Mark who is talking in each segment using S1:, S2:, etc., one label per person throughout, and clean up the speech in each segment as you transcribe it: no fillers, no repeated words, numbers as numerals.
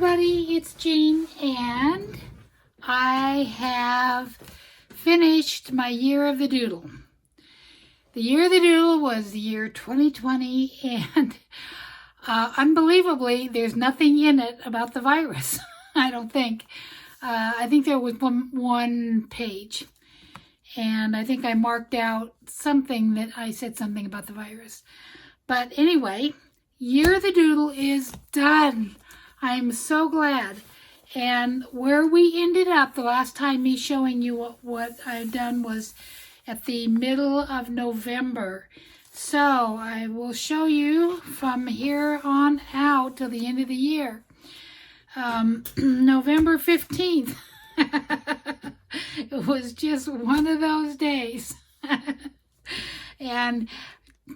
S1: everybody, it's Jean, and I have finished my year of the Doodle. The year of the Doodle was the year 2020, and unbelievably, there's nothing in it about the virus. I don't think. I think there was one page, and I think I marked out something that I said something about the virus. But anyway, year of the Doodle is done. I'm so glad. And where we ended up the last time me showing you what I've done was at the middle of November. So I will show you from here on out till the end of the year. November 15th. It was just one of those days. And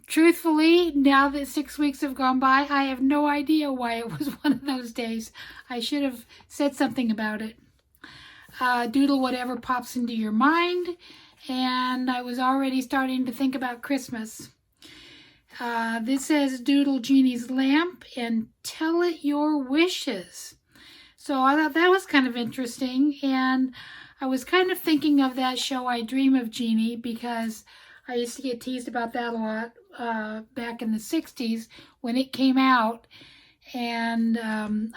S1: truthfully, now that 6 weeks have gone by, I have no idea why it was one of those days. I should have said something about it. Doodle whatever pops into your mind, and I was already starting to think about Christmas. This says Doodle Genie's Lamp and Tell It Your Wishes. So I thought that was kind of interesting, and I was kind of thinking of that show I Dream of Jeannie, because I used to get teased about that a lot back in the 60s when it came out. And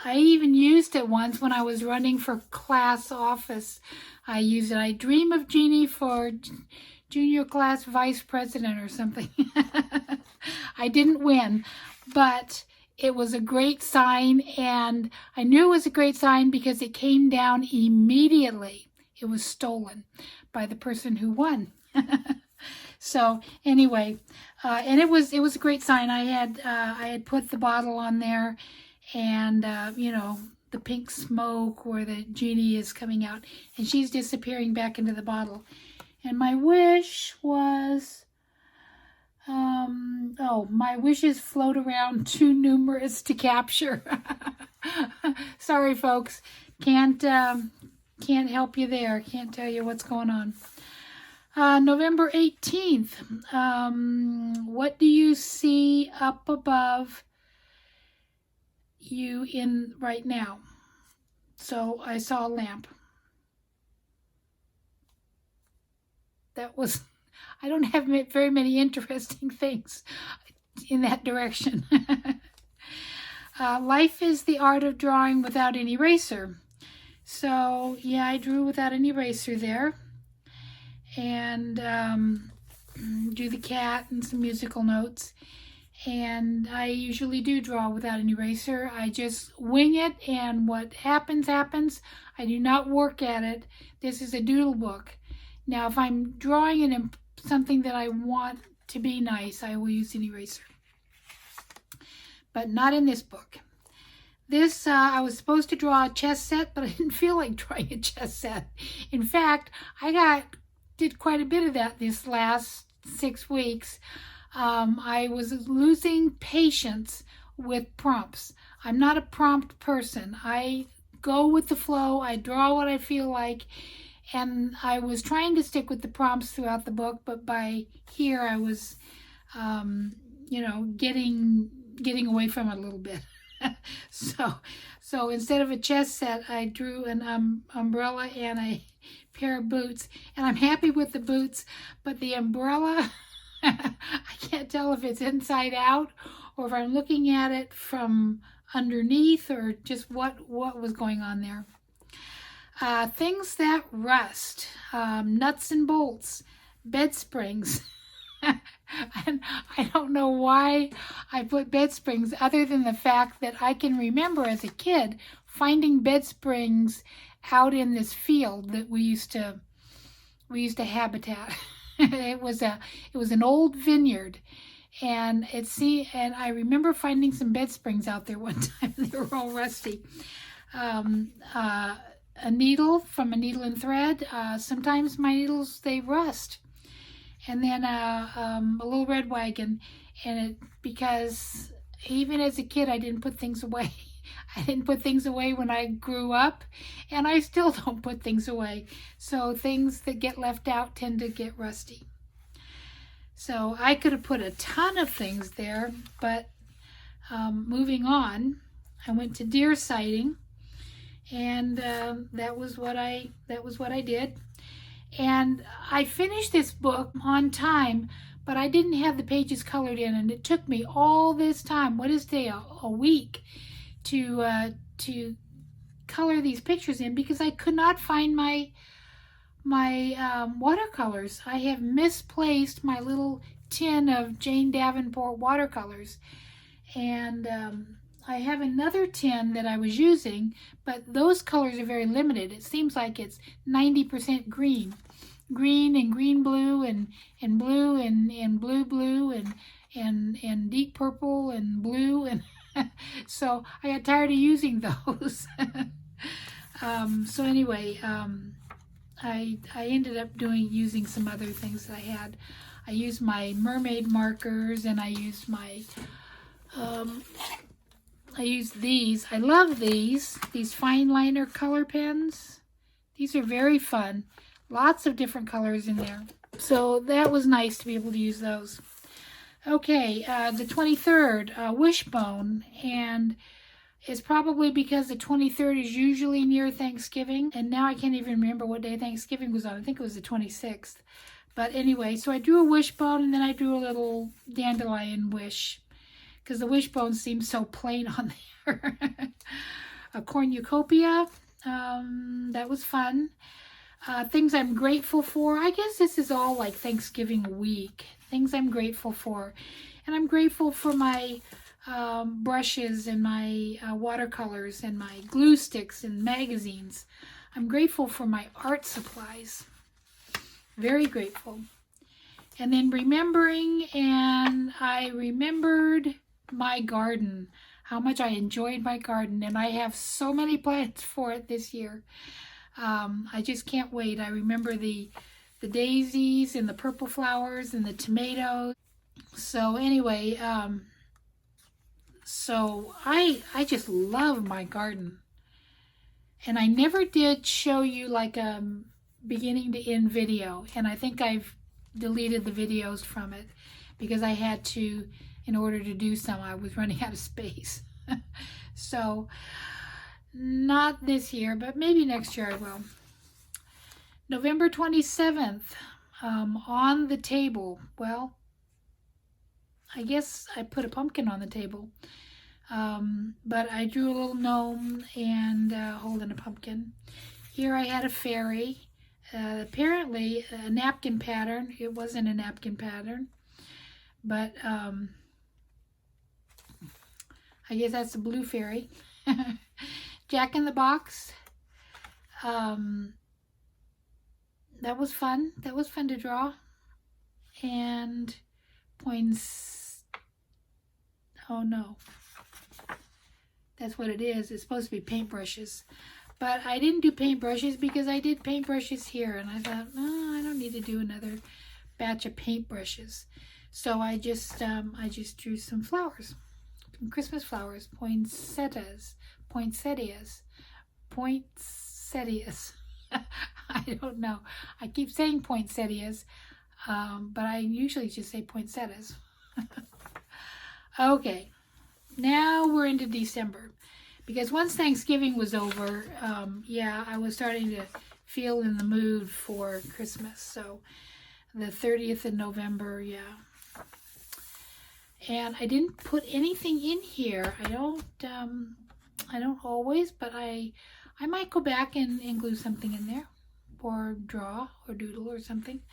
S1: I even used it once when I was running for class office. I used it. I Dream of Jeannie for junior class vice president or something. I didn't win, but it was a great sign, and I knew it was a great sign because it came down immediately. It was stolen by the person who won. So anyway, and it was a great sign. I had put the bottle on there, and you know, the pink smoke where the genie is coming out, and she's disappearing back into the bottle. And my wish was, my wishes float around too numerous to capture. Sorry, folks, can't help you there. Can't tell you what's going on. November 18th, what do you see up above you in right now? So I saw a lamp. That was, I don't have very many interesting things in that direction. Life is the art of drawing without an eraser. So yeah, I drew without an eraser there. And do the cat and some musical notes. And I usually do draw without an eraser. I just wing it, and what happens, happens. I do not work at it. This is a doodle book. Now, if I'm drawing in something that I want to be nice, I will use an eraser. But not in this book. This, I was supposed to draw a chess set, but I didn't feel like drawing a chess set. In fact, I did quite a bit of that this last 6 weeks. I was losing patience with prompts. I'm not a prompt person. I go with the flow. I draw what I feel like. And I was trying to stick with the prompts throughout the book, but by here I was, you know, getting away from it a little bit. So instead of a chess set, I drew an umbrella and a pair of boots, and I'm happy with the boots, but the umbrella, I can't tell if it's inside out or if I'm looking at it from underneath, or just what was going on there. Things that rust, nuts and bolts, bed springs. And I don't know why I put bed springs, other than the fact that I can remember as a kid finding bed springs out in this field that we used to habitat. It was an old vineyard, and I remember finding some bed springs out there one time. They were all rusty. A needle from a needle and thread. Sometimes my needles, they rust. And then a little red wagon, and because even as a kid I didn't put things away. I didn't put things away when I grew up, and I still don't put things away. So things that get left out tend to get rusty. So I could have put a ton of things there, but moving on, I went to deer sighting, and that was what I did. And I finished this book on time, but I didn't have the pages colored in, and it took me all this time. What is today? A week to color these pictures in, because I could not find my watercolors. I have misplaced my little tin of Jane Davenport watercolors, and I have another tin that I was using, but those colors are very limited. It seems like it's 90% green and green blue and blue and blue blue and deep purple and blue, and so I got tired of using those. So anyway, I ended up using some other things that I had. I used my mermaid markers, and I used my I used these. I love these fine liner color pens. These are very fun. Lots of different colors in there. So that was nice to be able to use those. Okay, the 23rd, Wishbone, and it's probably because the 23rd is usually near Thanksgiving, and now I can't even remember what day Thanksgiving was on. I think it was the 26th. But anyway, so I drew a wishbone, and then I drew a little dandelion wish, because the wishbone seems so plain on there. A cornucopia, that was fun. Things I'm grateful for. I guess this is all like Thanksgiving week. Things I'm grateful for. And I'm grateful for my brushes and my watercolors and my glue sticks and magazines. I'm grateful for my art supplies. Very grateful. And then remembering, and I remembered my garden, how much I enjoyed my garden, and I have so many plans for it this year. I just can't wait. I remember the daisies and the purple flowers and the tomatoes. So anyway, so I just love my garden. And I never did show you like a beginning to end video, and I think I've deleted the videos from it because I had to, in order to do some. I was running out of space. So not this year, but maybe next year I will. November 27th, on the table. Well, I guess I put a pumpkin on the table. But I drew a little gnome and holding a pumpkin. Here I had a fairy. Apparently a napkin pattern. It wasn't a napkin pattern, but I guess that's a blue fairy. Jack in the Box. That was fun. That was fun to draw. And points. Oh no. That's what it is. It's supposed to be paintbrushes. But I didn't do paintbrushes because I did paintbrushes here. And I thought, oh, I don't need to do another batch of paintbrushes. So I just drew some flowers. Some Christmas flowers. Poinsettias. Poinsettias. Poinsettias. I don't know. I keep saying poinsettias. But I usually just say poinsettias. Okay. Now we're into December, because once Thanksgiving was over, yeah, I was starting to feel in the mood for Christmas. So the 30th of November, yeah. And I didn't put anything in here. I don't always, but I might go back and glue something in there, or draw or doodle or something.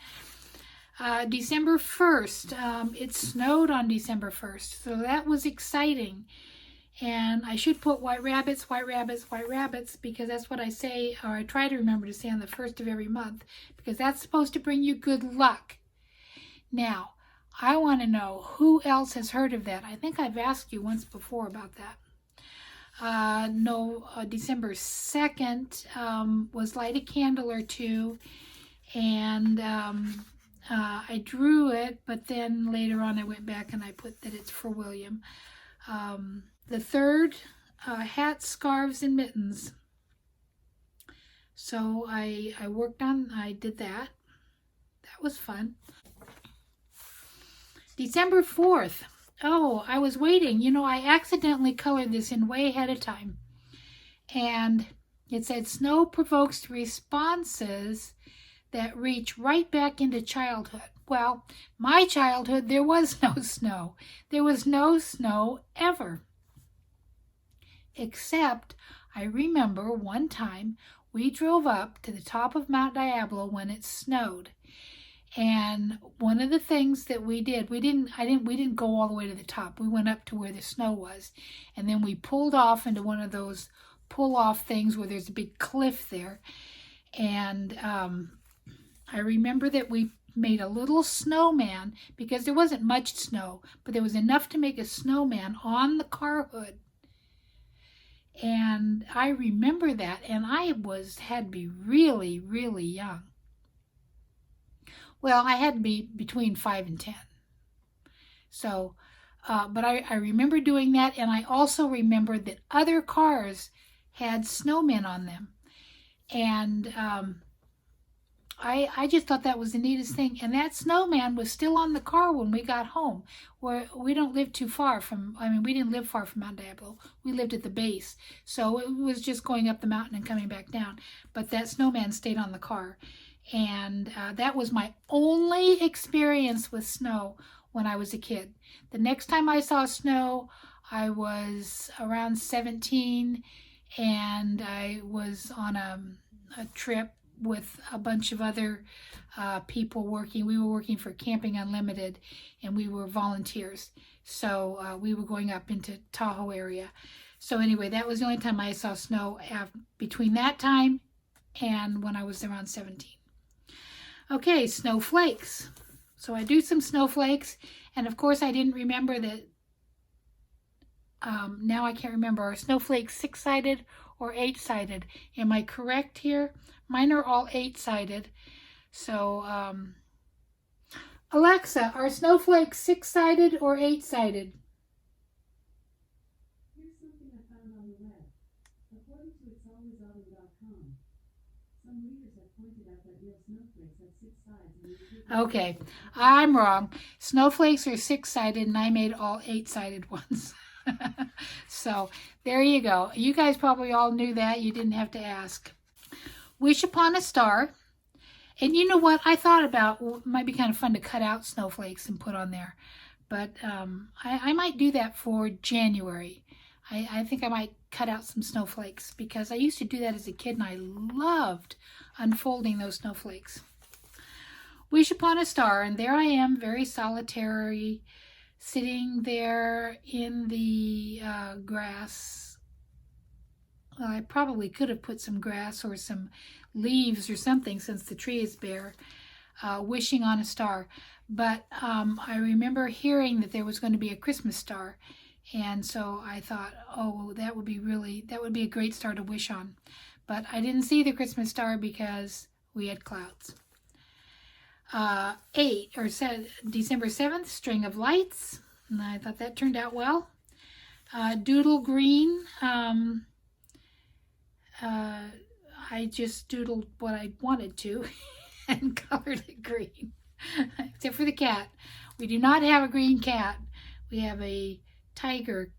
S1: December 1st, it snowed on December 1st, so that was exciting. And I should put white rabbits, white rabbits, white rabbits, because that's what I say, or I try to remember to say on the 1st of every month, because that's supposed to bring you good luck. Now, I want to know who else has heard of that. I think I've asked you once before about that. December 2nd was light a candle or two, and I drew it, but then later on I went back and I put that it's for William. The 3rd, hats, scarves, and mittens. So I did that. That was fun. December 4th. Oh, I was waiting. You know, I accidentally colored this in way ahead of time. And It said, snow provokes responses that reach right back into childhood. Well, my childhood, there was no snow. There was no snow ever. Except I remember one time we drove up to the top of Mount Diablo when it snowed. And one of the things that we did, we didn't go all the way to the top. We went up to where the snow was. And then we pulled off into one of those pull-off things where there's a big cliff there. And I remember that we made a little snowman because there wasn't much snow, but there was enough to make a snowman on the car hood. And I remember that, and I had to be really, really young. Well, I had to be between 5 and 10. So, but I remember doing that, and I also remember that other cars had snowmen on them. And I just thought that was the neatest thing. And that snowman was still on the car when we got home. Where we don't live too far from, we didn't live far from Mount Diablo. We lived at the base. So it was just going up the mountain and coming back down. But that snowman stayed on the car. And that was my only experience with snow when I was a kid. The next time I saw snow, I was around 17, and I was on a trip with a bunch of other people working. We were working for Camping Unlimited, and we were volunteers. So we were going up into Tahoe area. So anyway, that was the only time I saw snow between that time and when I was around 17. Okay, snowflakes. So I do some snowflakes, and of course I didn't remember that. Now I can't remember, are snowflakes 6-sided or 8-sided? Am I correct here? Mine are all 8-sided. So, Alexa, are snowflakes 6-sided or 8-sided?
S2: Here's something I found on the web. According to itsalwaysautumn.com, some readers have pointed out that real snowflakes have 6 sides.
S1: Okay, I'm wrong. Snowflakes are 6-sided, and I made all 8-sided ones. So there you go. You guys probably all knew that. You didn't have to ask. Wish upon a star. And you know what? I thought about, well, it might be kind of fun to cut out snowflakes and put on there. But I might do that for January. I think I might cut out some snowflakes because I used to do that as a kid, and I loved unfolding those snowflakes. Wish upon a star, and there I am, very solitary, sitting there in the grass. Well, I probably could have put some grass or some leaves or something since the tree is bare, wishing on a star. But I remember hearing that there was going to be a Christmas star, and so I thought, oh, that would be a great star to wish on. But I didn't see the Christmas star because we had clouds. December 7th, string of lights, and I thought that turned out well. Doodle green. I just doodled what I wanted to and colored it green, except for the cat. We do not have a green cat. We have a tiger,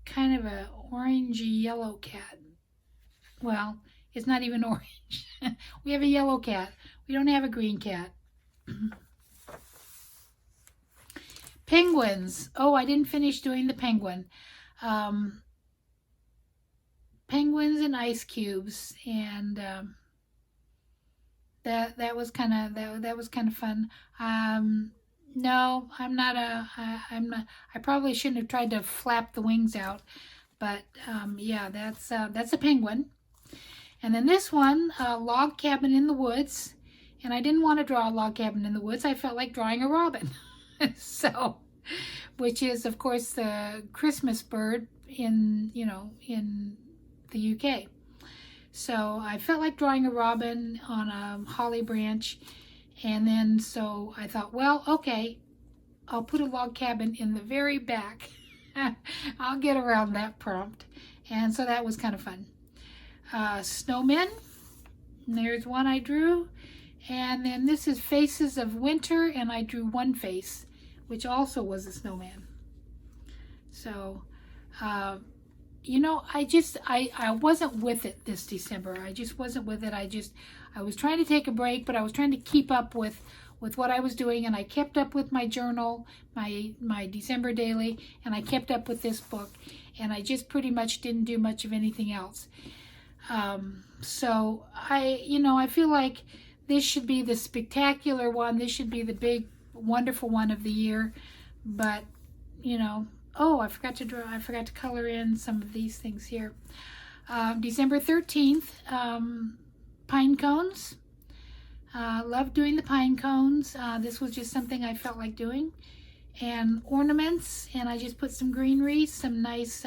S1: kind of a orangey yellow cat. Well, it's not even orange. We have a yellow cat. We don't have a green cat. Penguins. Oh, I didn't finish doing the penguin. Penguins and ice cubes, and that was kind of fun. No, I'm not. I probably shouldn't have tried to flap the wings out, but yeah, that's a penguin. And then this one, log cabin in the woods. And I didn't want to draw a log cabin in the woods. I felt like drawing a robin. So, which is, of course, the Christmas bird in the UK. So I felt like drawing a robin on a holly branch. And then so I thought, well, okay, I'll put a log cabin in the very back. I'll get around that prompt. And so that was kind of fun. Snowmen. And there's one I drew. And then this is Faces of Winter, and I drew one face, which also was a snowman. So you know, I wasn't with it this December. I just wasn't with it. I was trying to take a break, but I was trying to keep up with what I was doing, and I kept up with my journal, my December daily, and I kept up with this book, and I just pretty much didn't do much of anything else. So I feel like this should be the spectacular one. This should be the big, wonderful one of the year. But, oh, I forgot to color in some of these things here. December 13th, pine cones. Love doing the pine cones. This was just something I felt like doing. And ornaments, and I just put some greenery, some nice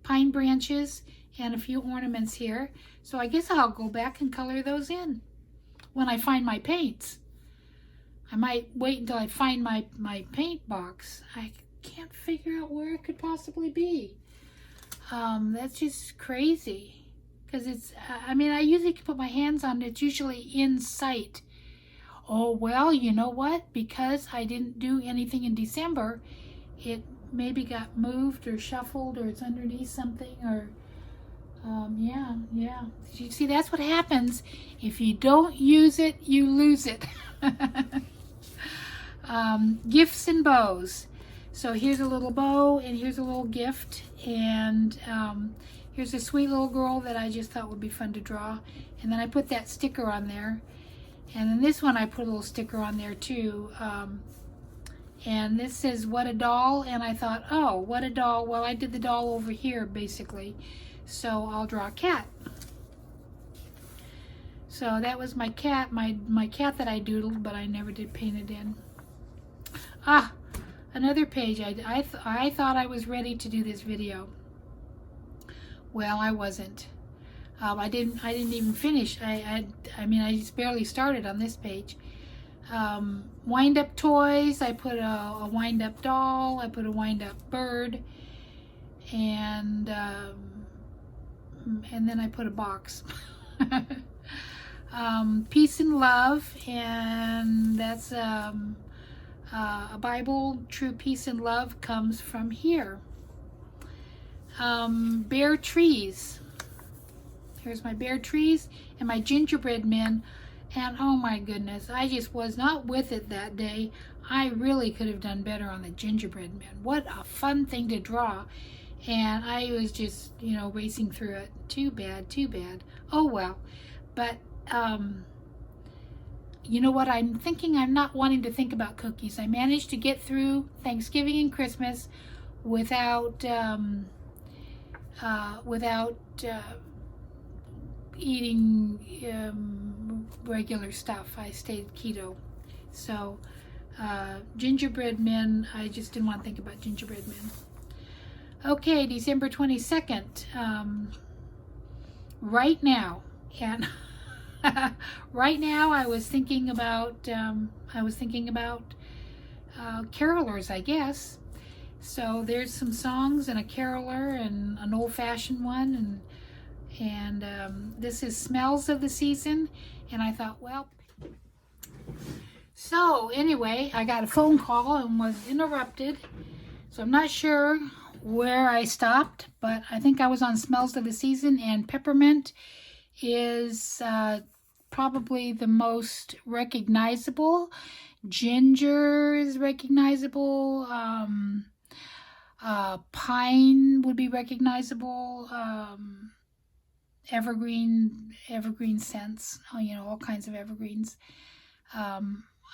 S1: pine branches, and a few ornaments here. So I guess I'll go back and color those in when I find my paints. I might wait until I find my paint box. I can't figure out where it could possibly be. That's just crazy. Because it's, I usually can put my hands on it. It's usually in sight. Oh, well, you know what? Because I didn't do anything in December, it maybe got moved or shuffled, or it's underneath something, or, yeah. You see, that's what happens. If you don't use it, you lose it. Gifts and bows. So here's a little bow, and here's a little gift, and here's a sweet little girl that I just thought would be fun to draw. And then I put that sticker on there. And then this one I put a little sticker on there too. And this says, "What a doll." And I thought, oh, what a doll. Well, I did the doll over here, basically. So I'll draw a cat. So that was my cat, my cat that I doodled, but I never did paint it in. Ah, another page. I thought I was ready to do this video. Well, I wasn't. I didn't even finish. I just barely started on this page. Wind-up toys. I put a wind-up doll. I put a wind-up bird, and then I put a box. Peace and love, and that's a Bible. True peace and love comes from here. Bare trees. Here's my bare trees and my gingerbread men. And oh my goodness, I just was not with it that day. I really could have done better on the gingerbread men. What a fun thing to draw. And I was just, racing through it. Too bad. Oh well. But, you know what I'm thinking? I'm not wanting to think about cookies. I managed to get through Thanksgiving and Christmas without eating regular stuff. I stayed keto. So gingerbread men, I just didn't want to think about gingerbread men. Okay, December 22nd. Right now, and right now I was thinking about carolers, I guess. So there's some songs and a caroler and an old-fashioned one, and this is Smells of the Season. And I thought, well, so anyway, I got a phone call and was interrupted, so I'm not sure where I stopped, but I think I was on Smells of the Season, and peppermint is probably the most recognizable. Ginger is recognizable. Pine would be recognizable. Evergreen scents, all kinds of evergreens.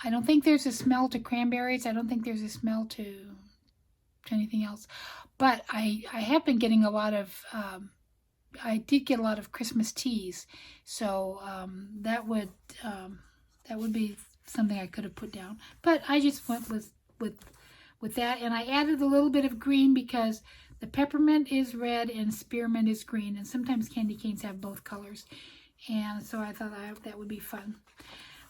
S1: I don't think there's a smell to cranberries. I don't think there's a smell to anything else. But I have been getting a lot of, I did get a lot of Christmas teas. So that would be something I could have put down. But I just went with that. And I added a little bit of green because the peppermint is red and spearmint is green. And sometimes candy canes have both colors. And so I thought that would be fun.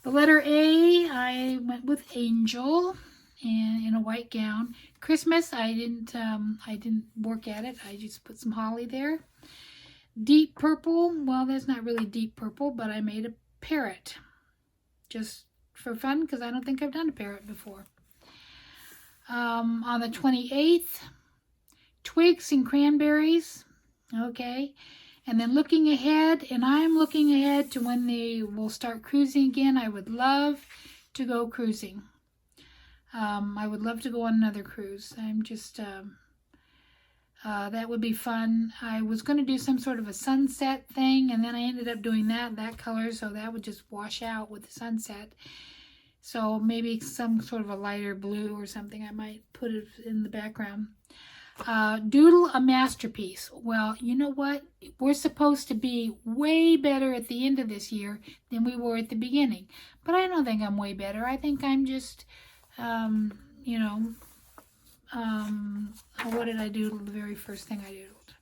S1: The letter A, I went with angel and in a white gown. Christmas, I didn't work at it. I just put some holly there. Deep purple, well, there's not really deep purple, but I made a parrot just for fun because I don't think I've done a parrot before. On the 28th, twigs and cranberries. Okay. And then looking ahead, and I'm looking ahead to when they will start cruising again. I would love to go cruising. I would love to go on another cruise. I'm just, that would be fun. I was going to do some sort of a sunset thing, and then I ended up doing that color, so that would just wash out with the sunset. So maybe some sort of a lighter blue or something. I might put it in the background. Doodle a masterpiece. Well, you know what? We're supposed to be way better at the end of this year than we were at the beginning. But I don't think I'm way better. I think I'm just, you know, what did I doodle? The very first thing I doodled.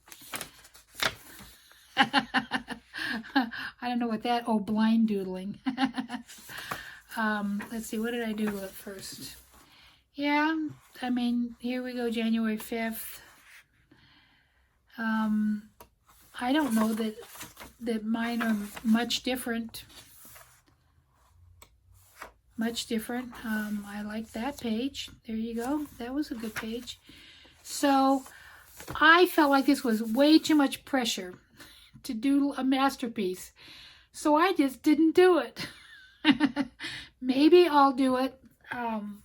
S1: I don't know what that, oh, blind doodling. Let's see, what did I doodle at first? Yeah, I mean, here we go, January 5th. I don't know that mine are much different. Much different. I like that page. There you go. That was a good page. So I felt like this was way too much pressure to doodle a masterpiece. So I just didn't do it. Maybe I'll do it.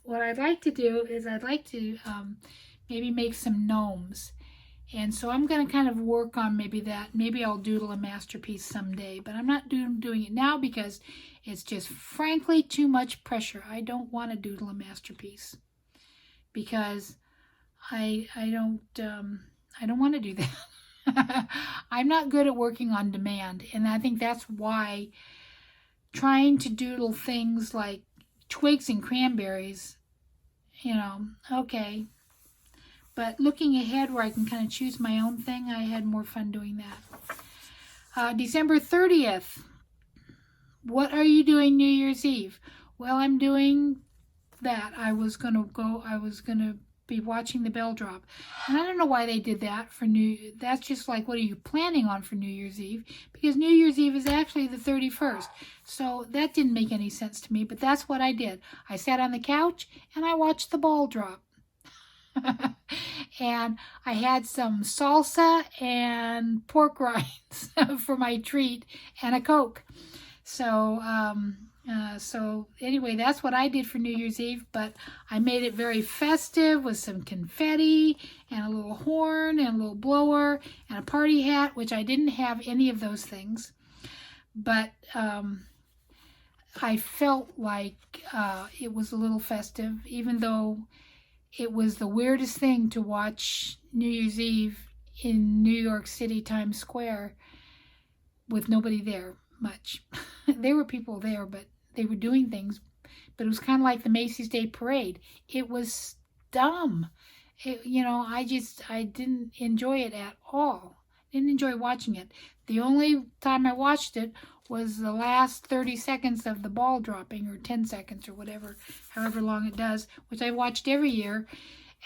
S1: What I'd like to do is I'd like to maybe make some gnomes. And so I'm going to kind of work on maybe that. Maybe I'll doodle a masterpiece someday. But I'm not doing it now because it's just frankly too much pressure. I don't want to doodle a masterpiece. Because I don't want to do that. I'm not good at working on demand. And I think that's why trying to doodle things like twigs and cranberries, you know, okay. But looking ahead where I can kind of choose my own thing, I had more fun doing that. December 30th. What are you doing New Year's Eve? Well, I'm doing that. I was going to be watching the bell drop. And I don't know why they did that for that's just like, what are you planning on for New Year's Eve? Because New Year's Eve is actually the 31st. So that didn't make any sense to me, but that's what I did. I sat on the couch and I watched the ball drop. And I had some salsa and pork rinds for my treat and a Coke. So, so anyway, that's what I did for New Year's Eve, but I made it very festive with some confetti and a little horn and a little blower and a party hat, which I didn't have any of those things. But I felt like it was a little festive, even though it was the weirdest thing to watch New Year's Eve in New York City, Times Square, with nobody there much. There were people there, but they were doing things. But it was kind of like the Macy's Day Parade. It was dumb. You know, I didn't enjoy it at all. Didn't enjoy watching it. The only time I watched it was the last 30 seconds of the ball dropping, or 10 seconds, or whatever, however long it does, which I watched every year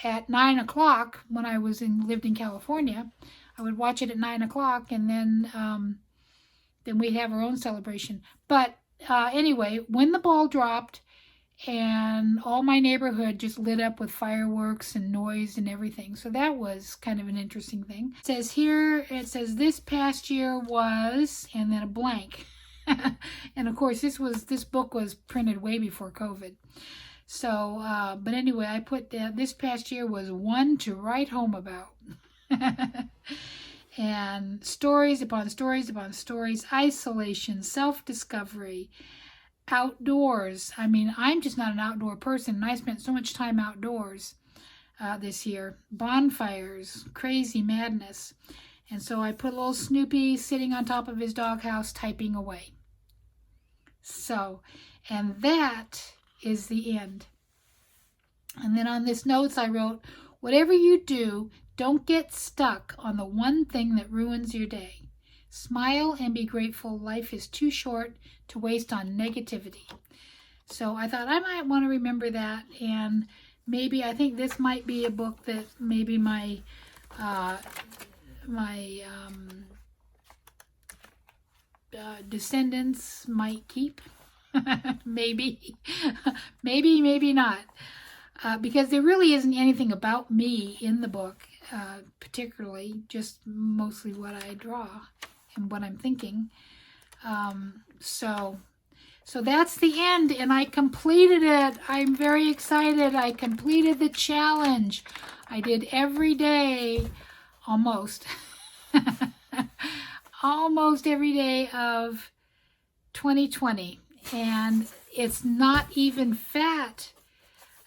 S1: at 9 o'clock when I lived in California. I would watch it at 9 o'clock, and then we'd have our own celebration. But anyway, when the ball dropped, and all my neighborhood just lit up with fireworks and noise and everything. So that was kind of an interesting thing. It says here, this past year was, and then a blank. And of course, this book was printed way before COVID. So, but anyway, I put this past year was one to write home about. And stories upon stories upon stories, isolation, self-discovery, outdoors. I mean, I'm just not an outdoor person, and I spent so much time outdoors this year. Bonfires, crazy madness. And so I put little Snoopy sitting on top of his doghouse typing away. So, and that is the end. And then on this notes I wrote, whatever you do, don't get stuck on the one thing that ruins your day. Smile and be grateful. Life is too short to waste on negativity. So I thought I might want to remember that, and maybe I think this might be a book that maybe my descendants might keep. Maybe, maybe not, because there really isn't anything about me in the book. particularly, just mostly what I draw and what I'm thinking. So that's the end, and I completed it. I'm very excited. I completed the challenge. I did every day, almost, almost every day of 2020, and it's not even fat.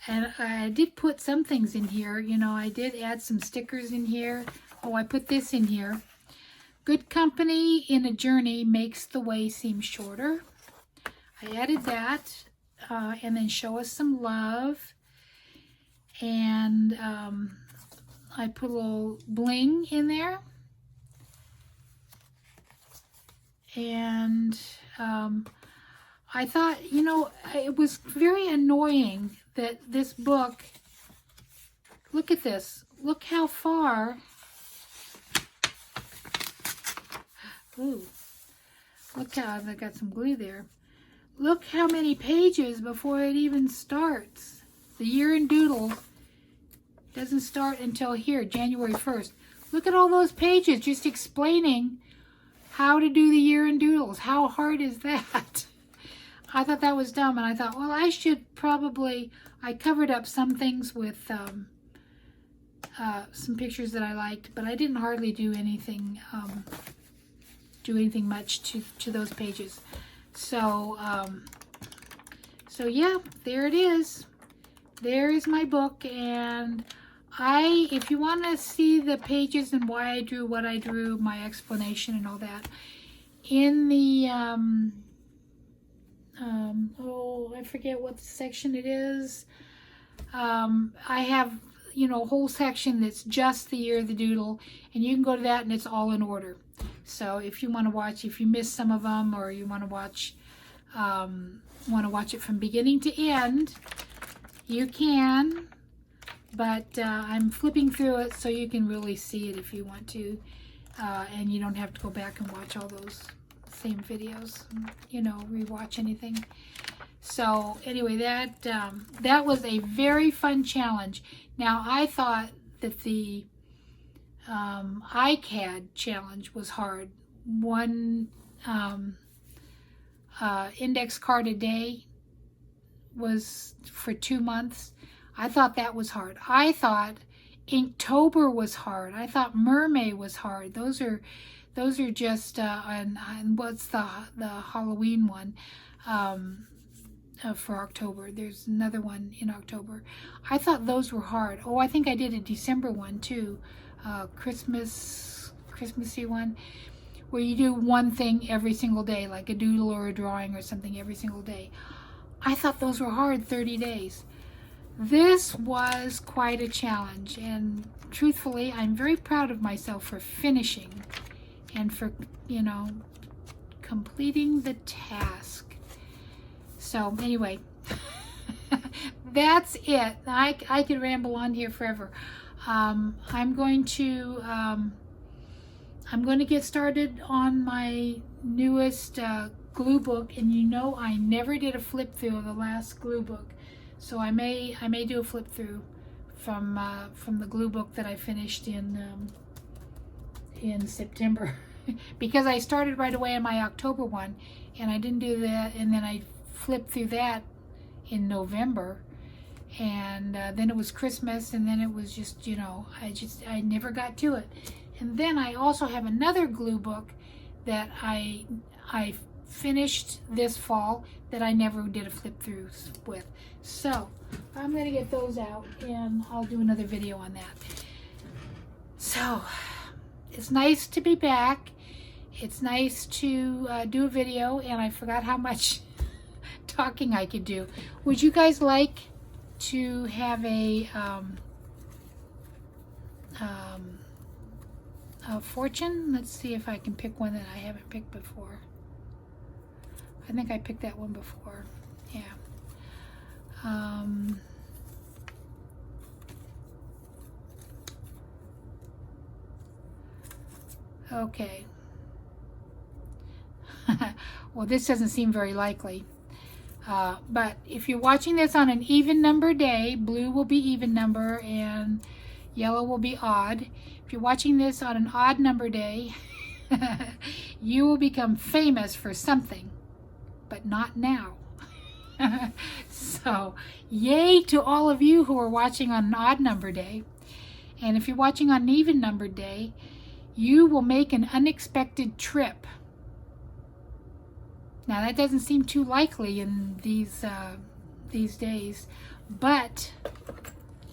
S1: And I did put some things in here. You know, I did add some stickers in here. Oh, I put this in here. Good company in a journey makes the way seem shorter. I added that, and then show us some love. And I put a little bling in there. And I thought, you know, it was very annoying that this book, look at this, look how far, ooh, look how, I got some glue there. Look how many pages before it even starts. The year in Doodle doesn't start until here, January 1st. Look at all those pages just explaining how to do the year in Doodles. How hard is that? I thought that was dumb, and I thought, well, I should probably, I covered up some things with some pictures that I liked, but I didn't hardly do anything much to those pages. So, so yeah, there it is. There is my book, and if you want to see the pages and why I drew what I drew, my explanation and all that, in the, oh, I forget what section it is. I have, you know, a whole section that's just the year of the Doodle, and you can go to that and it's all in order. So if you want to watch, if you missed some of them, or you want to watch it from beginning to end, you can. But I'm flipping through it so you can really see it if you want to, and you don't have to go back and watch all those same videos, you know, rewatch anything. So anyway, that was a very fun challenge. Now I thought that the iCAD challenge was hard. One index card a day was for 2 months. I thought that was hard. I thought Inktober was hard. I thought Mermaid was hard. Those are just and what's the Halloween one for October. There's another one in October. I thought those were hard. Oh, I think I did a December one too. Christmassy one, where you do one thing every single day, like a doodle or a drawing or something every single day. I thought those were hard, 30 days. This was quite a challenge, and truthfully, I'm very proud of myself for finishing and for, you know, completing the task. So anyway, that's it. I could ramble on here forever. I'm going to get started on my newest glue book, and you know I never did a flip through of the last glue book, so I may do a flip through from the glue book that I finished in September because I started right away on my October one, and I didn't do that, and then I flipped through that in November. And then it was Christmas, and then it was just, you know, I never got to it. And then I also have another glue book that I finished this fall that I never did a flip through with. So I'm going to get those out, and I'll do another video on that. So it's nice to be back. It's nice to do a video, and I forgot how much talking I could do. Would you guys like to have a fortune? Let's see if I can pick one that I haven't picked before. I think I picked that one before. Yeah. Okay. Well, this doesn't seem very likely. But if you're watching this on an even number day, blue will be even number, and Yellow will be odd. If you're watching this on an odd number day, you will become famous for something, but not now. So, yay to all of you who are watching on an odd number day. And if you're watching on an even numbered day, you will make an unexpected trip. Now, that doesn't seem too likely in these days, but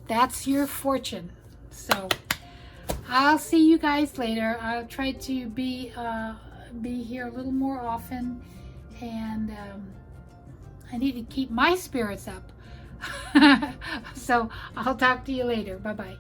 S1: that's your fortune. So, I'll see you guys later. I'll try to be here a little more often, and I need to keep my spirits up. So I'll talk to you later. Bye-bye.